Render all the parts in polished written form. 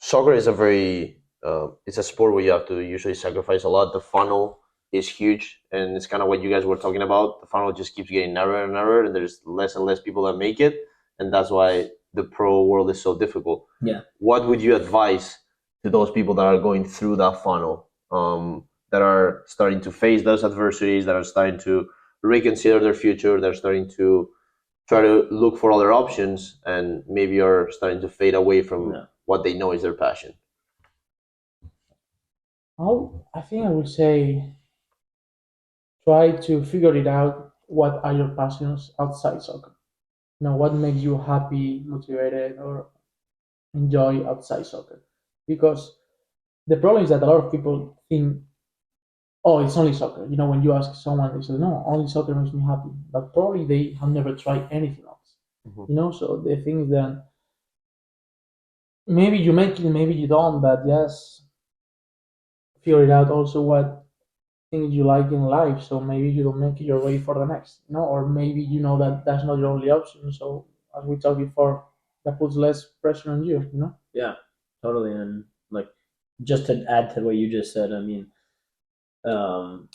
soccer is a very it's a sport where you have to usually sacrifice a lot. The funnel is huge, and it's kind of what you guys were talking about. The funnel just keeps getting narrower and narrower, and there's less and less people that make it, and that's why the pro world is so difficult. Yeah. What would you advise to those people that are going through that funnel, that are starting to face those adversities, that are starting to reconsider their future, they're starting to try to look for other options, and maybe are starting to fade away from Yeah. what they know is their passion? I think I would say try to figure it out. What are your passions outside soccer? What makes you happy, motivated, or enjoy outside soccer? Because the problem is that a lot of people think, oh, it's only soccer. When you ask someone, they say, no, only soccer makes me happy. But probably they have never tried anything else. So the thing is that maybe you make it, maybe you don't, but just figure it out also what things you like in life. So maybe you don't make it your way for the next, or maybe that that's not your only option. So as we talked before, that puts less pressure on you. Yeah, totally. And like, just to add to what you just said, I mean, um,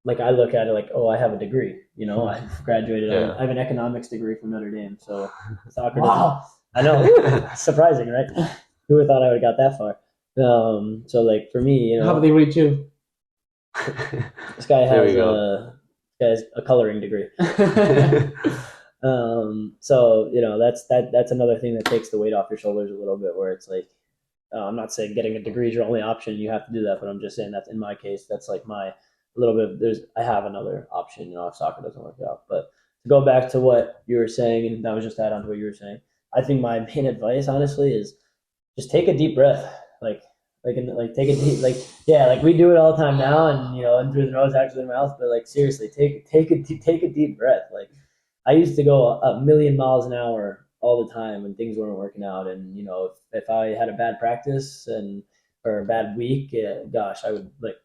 like I look at it like, oh, I have a degree. I've graduated. Yeah. I have an economics degree from Notre Dame. So soccer Wow. doesn't. I know, surprising, right? Who would have thought I would have got that far? So like for me, I have a degree too. this guy There has we go. a coloring degree. So that's another thing that takes the weight off your shoulders a little bit, where it's like, I'm not saying getting a degree is your only option. You have to do that, but I'm just saying that's in my case. That's like my a little bit. I have another option. If soccer doesn't work out. But to go back to what you were saying, and that was just add on to what you were saying. I think my main advice, honestly, is just take a deep breath. Like take a deep, like, yeah, like we do it all the time now, and and through the nose, actually the mouth. But like seriously, take a deep breath. Like I used to go a million miles an hour all the time when things weren't working out, and if I had a bad practice or a bad week, gosh, I would like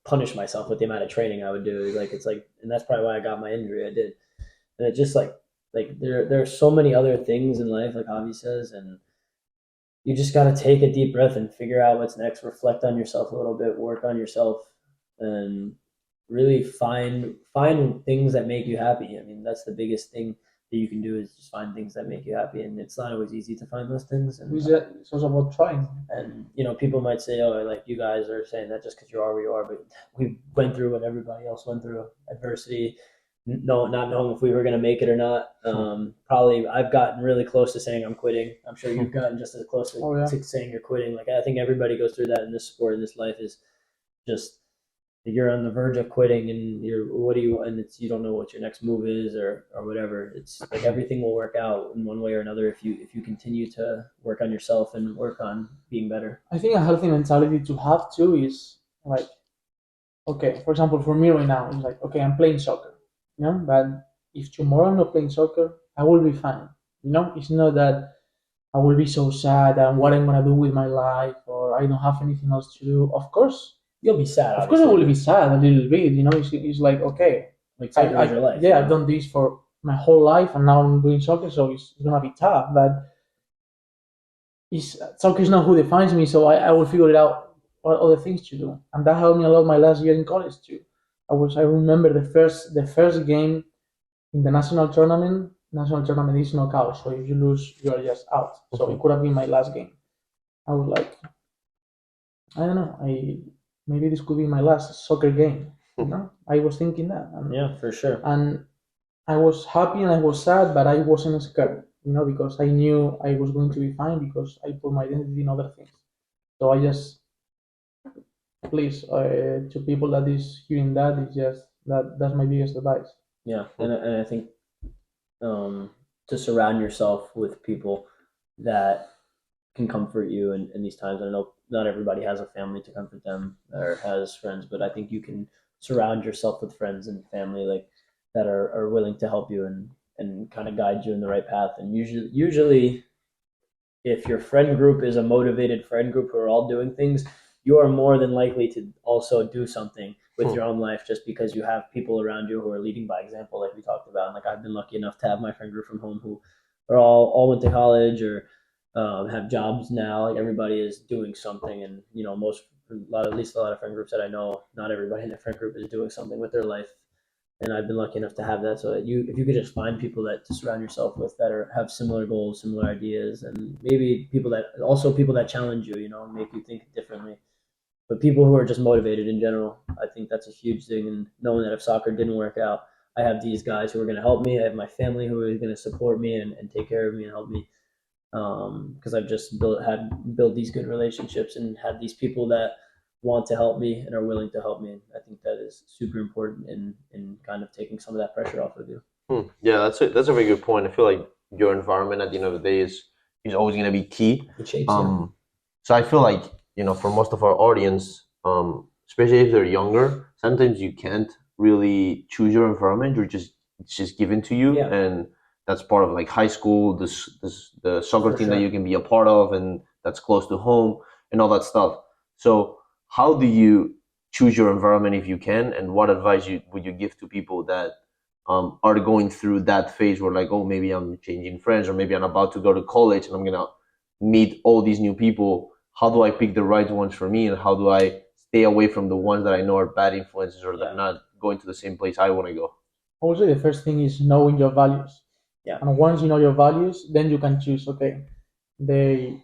punish myself with the amount of training I would do. Like it's like, and that's probably why I got my injury. I did, and it just like there are so many other things in life, like Javi says, and you just got to take a deep breath and figure out what's next. Reflect on yourself a little bit, work on yourself, and really find things that make you happy. I mean, that's the biggest thing that you can do, is just find things that make you happy, and it's not always easy to find those things. It's also about trying. And people might say, oh, like you guys are saying that just because you are where you are, but we went through what everybody else went through: adversity, no, not knowing if we were going to make it or not. Probably I've gotten really close to saying I'm quitting. I'm sure you've gotten just as close to saying you're quitting. Like I think everybody goes through that in this sport, in this life, is just you're on the verge of quitting, and you don't know what your next move is, or whatever. It's like everything will work out in one way or another if you continue to work on yourself and work on being better. I think a healthy mentality to have too is like, okay, for example, for me right now, it's like, okay, I'm playing soccer, but if tomorrow I'm not playing soccer, I will be fine. It's not that I will be so sad and what I'm gonna do with my life, or I don't have anything else to do. Of course, You'll be sad. of course, I will be sad a little bit. It's like, okay, Like soccer is your life. yeah, I've done this for my whole life, and now I'm doing soccer, so it's gonna be tough. But soccer is not who defines me, so I will figure it out what other things to do, and that helped me a lot my last year in college too. I remember the first game in the national tournament. National tournament is knockout, so if you lose, you are just out. So it could have been my last game. I was like, I don't know, maybe this could be my last soccer game. I was thinking that. Yeah, for sure. And I was happy and I was sad, but I wasn't scared, because I knew I was going to be fine because I put my identity in other things. So I just, please, to people that is hearing that, it's just that's my biggest advice. Yeah, and I think to surround yourself with people that can comfort you in these times. I know not everybody has a family to comfort them or has friends, but I think you can surround yourself with friends and family like that are willing to help you and kind of guide you in the right path. And usually if your friend group is a motivated friend group who are all doing things, you are more than likely to also do something with your own life, just because you have people around you who are leading by example, like we talked about. And like I've been lucky enough to have my friend group from home who are all went to college or have jobs now. Like everybody is doing something, and at least a lot of friend groups that I know, not everybody in the friend group is doing something with their life. And I've been lucky enough to have that. So that if you could just find people that to surround yourself with that have similar goals, similar ideas, and maybe people that challenge you, make you think differently. But people who are just motivated in general, I think that's a huge thing. And knowing that if soccer didn't work out, I have these guys who are going to help me. I have my family who are going to support me and take care of me and help me. Because I've just built these good relationships and had these people that want to help me and are willing to help me. And I think that is super important in kind of taking some of that pressure off of you. Yeah, that's a very good point. I feel like your environment at the end of the day is always going to be key. It shapes you. So I feel like for most of our audience, especially if they're younger, sometimes you can't really choose your environment. It's just given to you, Yeah. and that's part of like high school, the soccer For team that sure. you can be a part of, and that's close to home, and all that stuff. So how do you choose your environment if you can, and what advice would you give to people that are going through that phase where like, oh, maybe I'm changing friends, or maybe I'm about to go to college and I'm gonna meet all these new people. How do I pick the right ones for me, and how do I stay away from the ones that I know are bad influences or that are not going to the same place I want to go? Also, the first thing is knowing your values. Yeah. And once you know your values, then you can choose. Okay, they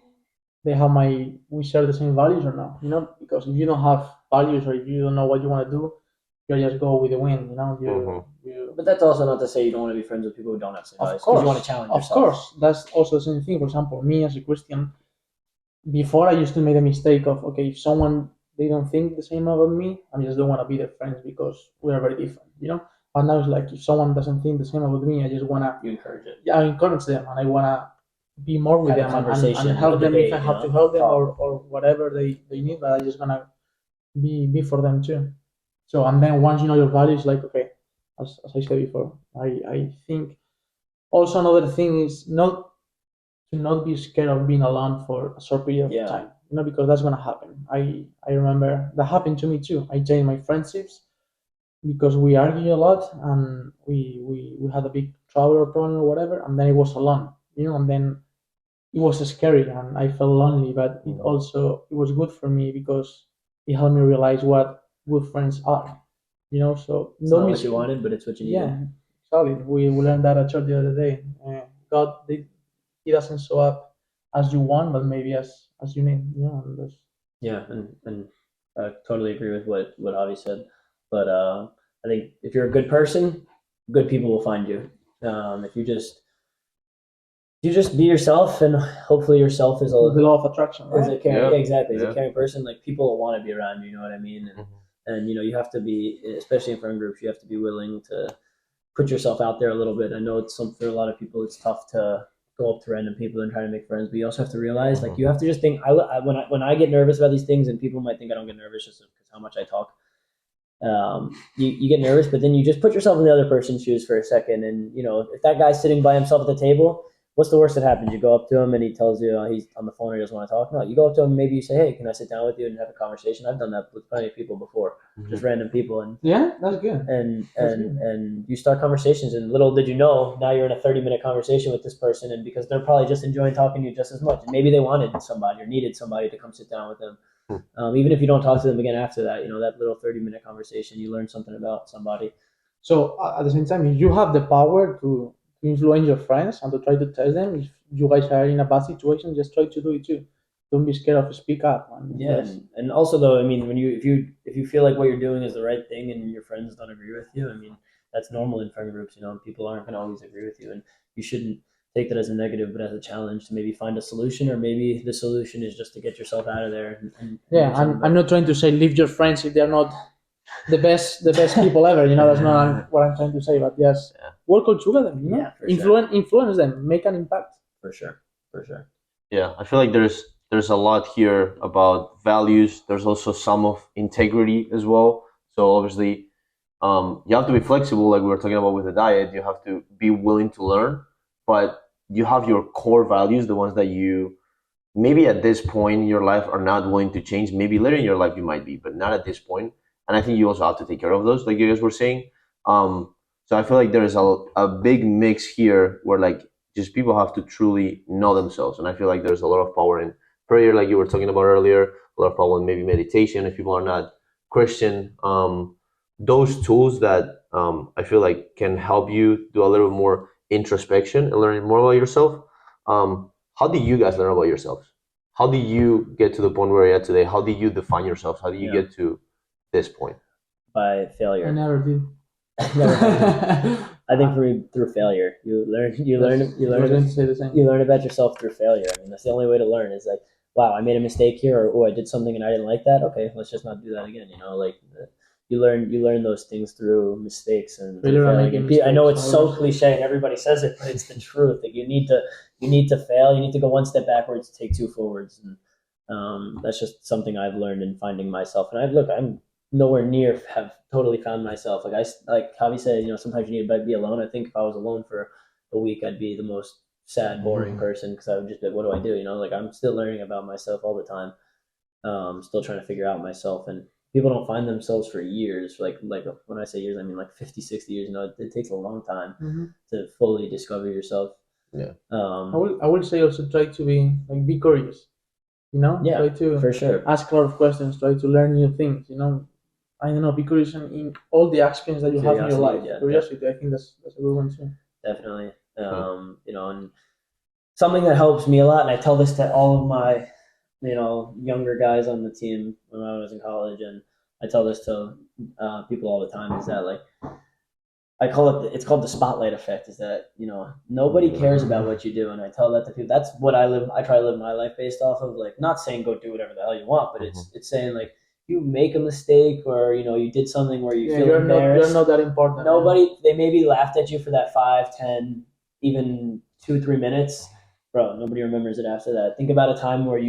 they have we share the same values or not? Because if you don't have values or if you don't know what you want to do, you just go with the wind. You But that's also not to say you don't want to be friends with people who don't have same Of values because course, you want to challenge of yourself. course, that's also the same thing. For example, me as a Christian, before I used to make the mistake of, okay, if someone they don't think the same about me, I just don't want to be their friends because we are very different. But now it's like if someone doesn't think the same about me, I just wanna, You encourage it. yeah, I encourage them and I wanna be more with Have a them and, conversation, and help have a them if I debate, have to help them talk. or whatever they need. But I just gonna be for them too. So and then once you know your values, like okay, as I said before, I think also another thing is not to not be scared of being alone for a short period Yeah. of time. Because that's gonna happen. I remember that happened to me too. I changed my friendships because we argue a lot and we had a big trouble or problem or whatever, and then it was alone. And then it was scary and I felt lonely, but it was good for me because it helped me realize what good friends are. So It's not what you wanted, but it's what you needed. yeah, exactly. We learned that at church the other day. God, he doesn't show up as you want, but maybe as you need. Yeah, and I totally agree with what Avi said. But I think if you're a good person, good people will find you. If you just be yourself, and hopefully yourself is The law of attraction, is right? a caring, Yeah. yeah, exactly. As Yeah. a caring person, like people will want to be around you. You know what I mean? And you have to be, especially in friend groups, you have to be willing to put yourself out there a little bit. I know for a lot of people, it's tough to go up to random people and try to make friends, but you also have to realize, like, you have to just think. When I get nervous about these things, and people might think I don't get nervous just because how much I talk. You get nervous, but then you just put yourself in the other person's shoes for a second, and if that guy's sitting by himself at the table, what's the worst that happens? You go up to him and he tells you he's on the phone or he doesn't want to talk. No, you go up to him, maybe you say, "Hey, can I sit down with you and have a conversation?" I've done that with plenty of people before, just random people, and Yeah, that's good. That's good. and you start conversations, and little did you know, now you're in a 30-minute conversation with this person, and because they're probably just enjoying talking to you just as much, and maybe they wanted somebody or needed somebody to come sit down with them. Even if you don't talk to them again after that, that little 30-minute conversation, you learn something about somebody. So at the same time, if you have the power to influence your friends and to try to tell them if you guys are in a bad situation, just try to do it too. Don't be scared of speak up. Yeah, and also though, I mean, when if you feel like what you're doing is the right thing and your friends don't agree with you, I mean, that's normal in friend groups. People aren't going to always agree with you, and you shouldn't take that as a negative, but as a challenge to maybe find a solution, or maybe the solution is just to get yourself out of there. And yeah, I'm not trying to say leave your friends if they're not the best people ever. That's not what I'm trying to say. But yes, work all together. Yeah, for Influence them, make an impact. For sure. Yeah, I feel like there's a lot here about values. There's also some of integrity as well. So obviously, you have to be flexible, like we were talking about with the diet. You have to be willing to learn, but you have your core values, the ones that you maybe at this point in your life are not willing to change. Maybe later in your life you might be, but not at this point. And I think you also have to take care of those, like you guys were saying. So I feel like there is a big mix here where like Just people have to truly know themselves, and I feel like there's a lot of power in prayer, like you were talking about earlier. A lot of power in maybe meditation if people are not Christian. Those tools that I feel like can help you do a little more introspection and learning more about yourself. How do you guys learn about yourselves? How do you get to the point where you're at today? How do you define yourselves? How do you Yeah. get to this point? By I failure. never did. I think through failure, you learn I was going to say the same. you learn about yourself through failure. I mean, that's the only way to learn is like, wow, I made a mistake here, or oh, I did something and I didn't like that. Okay, let's just not do that again. You know, like you learn those things through mistakes and Failure and failing. making I know it's mistakes, so always. cliche and everybody says it, but it's the truth. Like you need to fail. You need to go one step backwards, take two forwards, and that's just something I've learned in finding myself. And I'm nowhere near have totally found myself. Like Javi said, you know, sometimes you need to be alone. I think if I was alone for a week, I'd be the most sad, boring person because I would just be, what do I do? You know, like I'm still learning about myself all the time. Still trying to figure out myself, and people don't find themselves for years. Like when I say years, I mean like 50, 60 years. You know, it takes a long time to fully discover yourself. Yeah. I will say also try to be curious. You know, Yeah, try to for sure. ask a lot of questions. Try to learn new things. You know, I don't know. Be curious in all the experience that you have in your life. Curiosity, yeah, Curiosity. I think that's a good one too. Definitely. You know, and something that helps me a lot, and I tell this to all of my, you know, younger guys on the team when I was in college, and I tell this to people all the time, is that like I call it's called the spotlight effect. Is that, you know, nobody cares about what you do, and I tell that to people. That's what I try to live my life based off of. Like, not saying go do whatever the hell you want, but it's saying like you make a mistake or you know you did something where you feel you're embarrassed. not that important. Nobody, they maybe laughed at you for that 5, 10, even 2, 3 minutes. Bro, nobody remembers it after that. Think about a time where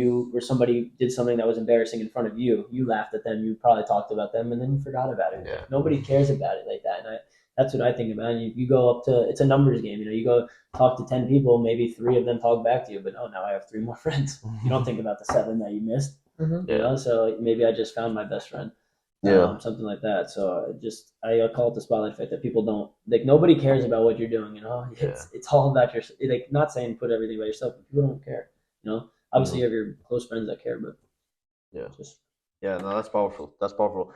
somebody did something that was embarrassing in front of you. You laughed at them. You probably talked about them, and then you forgot about it. Yeah. Nobody cares about it like that. And that's what I think about. You go up to, it's a numbers game. You know, you go talk to 10 people, maybe 3 of them talk back to you. But oh, now I have 3 more friends. You don't think about the 7 that you missed. Mm-hmm. You know, so maybe I just found my best friend. Yeah. Something like that. So I call it the spotlight effect, that people don't, like, nobody cares about what you're doing. You know, it's all about your, like, not saying put everything by yourself, but people don't care. You know, obviously you have your close friends that care, but Yeah. just Yeah, no, that's powerful. That's powerful.